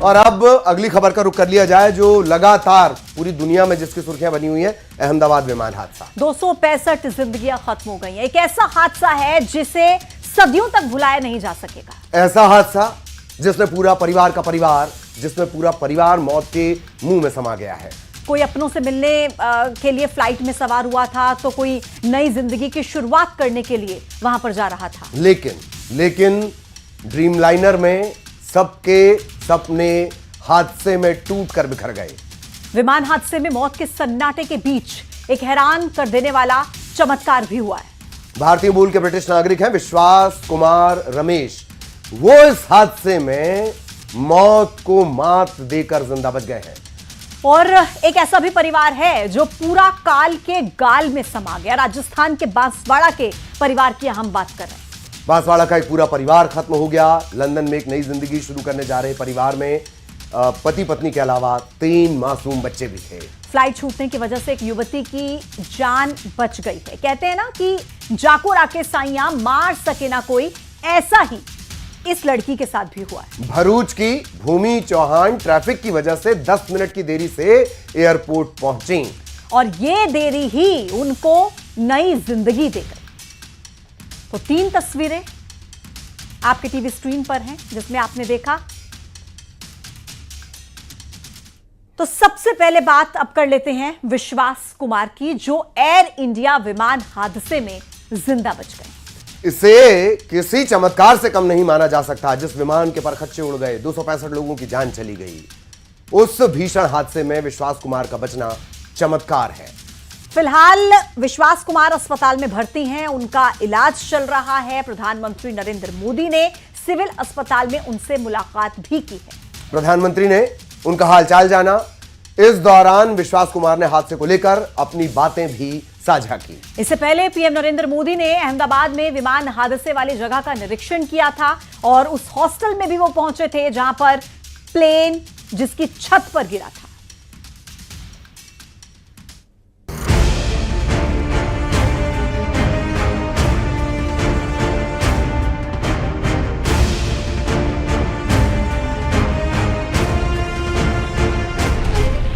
और अब अगली खबर का रुख कर लिया जाए जो लगातार पूरी दुनिया में जिसकी सुर्खियां बनी हुई है, अहमदाबाद विमान हादसा। 265 जिंदगियां खत्म हो गई हैं। एक ऐसा हादसा है जिसे सदियों तक भुलाया नहीं जा सकेगा। ऐसा हादसा जिसमें पूरा परिवार मौत के मुंह में समा गया है। कोई अपनों से मिलने के लिए फ्लाइट में सवार हुआ था, तो कोई नई जिंदगी की शुरुआत करने के लिए वहां पर जा रहा था। लेकिन ड्रीमलाइनर में सबके सपने हादसे में टूट कर बिखर गए। विमान हादसे में मौत के सन्नाटे के बीच एक हैरान कर देने वाला चमत्कार भी हुआ है। भारतीय मूल के ब्रिटिश नागरिक हैं विश्वास कुमार रमेश। वो इस हादसे में मौत को मात देकर जिंदा बच गए हैं। और एक ऐसा भी परिवार है जो पूरा काल के गाल में समा गया। राजस्थान के बांसवाड़ा के परिवार की हम बात कर रहे हैं। बांसवाड़ा का एक पूरा परिवार खत्म हो गया। लंदन में एक नई जिंदगी शुरू करने जा रहे परिवार में पति पत्नी के अलावा 3 मासूम बच्चे भी थे। फ्लाइट छूटने की वजह से एक युवती की जान बच गई है। कहते हैं ना कि जाको राके साइयां मार सके ना कोई, ऐसा ही इस लड़की के साथ भी हुआ है। भरूच की भूमि चौहान ट्रैफिक की वजह से 10 मिनट की देरी से एयरपोर्ट पहुंची और ये देरी ही उनको नई जिंदगी दे गई। तो 3 तस्वीरें आपके टीवी स्क्रीन पर हैं जिसमें आपने देखा। तो सबसे पहले बात अब कर लेते हैं विश्वास कुमार की, जो एयर इंडिया विमान हादसे में जिंदा बच गए। इसे किसी चमत्कार से कम नहीं माना जा सकता। जिस विमान के परखच्चे उड़ गए, 265 लोगों की जान चली गई, उस भीषण हादसे में विश्वास कुमार का बचना चमत्कार है। फिलहाल विश्वास कुमार अस्पताल में भर्ती हैं, उनका इलाज चल रहा है। प्रधानमंत्री नरेंद्र मोदी ने सिविल अस्पताल में उनसे मुलाकात भी की है। प्रधानमंत्री ने उनका हालचाल जाना। इस दौरान विश्वास कुमार ने हादसे को लेकर अपनी बातें भी साझा की। इससे पहले पीएम नरेंद्र मोदी ने अहमदाबाद में विमान हादसे वाली जगह का निरीक्षण किया था और उस हॉस्टल में भी वो पहुंचे थे जहां पर प्लेन जिसकी छत पर गिरा था।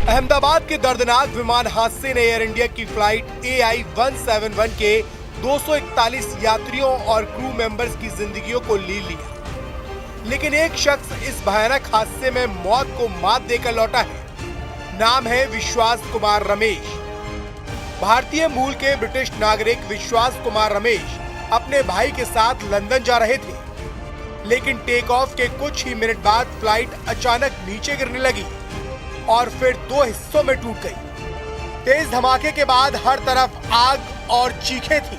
अहमदाबाद के दर्दनाक विमान हादसे ने एयर इंडिया की फ्लाइट AI-171 के 241 यात्रियों और क्रू मेंबर्स की जिंदगियों को ले लिया। लेकिन एक शख्स इस भयानक हादसे में मौत को मात देकर लौटा है। नाम है विश्वास कुमार रमेश। भारतीय मूल के ब्रिटिश नागरिक विश्वास कुमार रमेश अपने भाई के साथ लंदन जा रहे थे, लेकिन टेक ऑफ के कुछ ही मिनट बाद फ्लाइट अचानक नीचे गिरने लगी और फिर 2 हिस्सों में टूट गई। तेज धमाके के बाद हर तरफ आग और चीखें थी,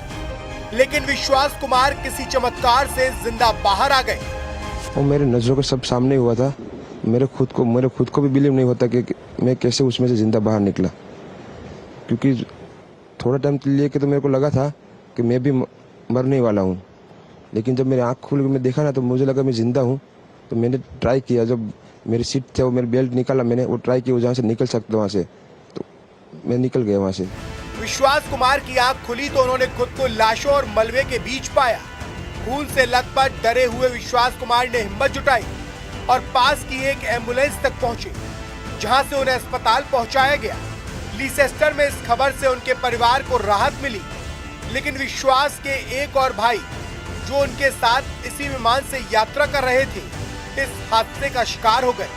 लेकिन विश्वास कुमार किसी चमत्कार से जिंदा बाहर आ गए। वो मेरे नजरों के सब सामने हुआ था। मेरे खुद को भी बिलीव नहीं होता कि मैं कैसे उसमें से जिंदा बाहर निकला, क्योंकि थोड़ा टाइम लिए के तो मेरे को लगा था कि मैं भी मरने वाला हूँ। लेकिन जब मेरी आँख खुल के मैं देखा ना, तो मुझे लगा मैं जिंदा हूँ। तो मैंने ट्राई किया, जब मेरी सीट थे वो मेरी बेल्ट निकाला, मैंने वो ट्राई किया जहाँ से निकल सकता वहाँ से, तो मैं निकल गया वहाँ से। विश्वास कुमार की आंख खुली तो उन्होंने खुद को लाशों और मलबे के बीच पाया। खून से लथपथ डरे हुए विश्वास कुमार ने हिम्मत जुटाई और पास की एक एम्बुलेंस तक पहुंचे, जहां से उन्हें अस्पताल पहुंचाया गया। लीसेस्टर में इस खबर से उनके परिवार को राहत मिली, लेकिन विश्वास के एक और भाई जो उनके साथ इसी विमान से यात्रा कर रहे थे, इस हादसे का शिकार हो गए।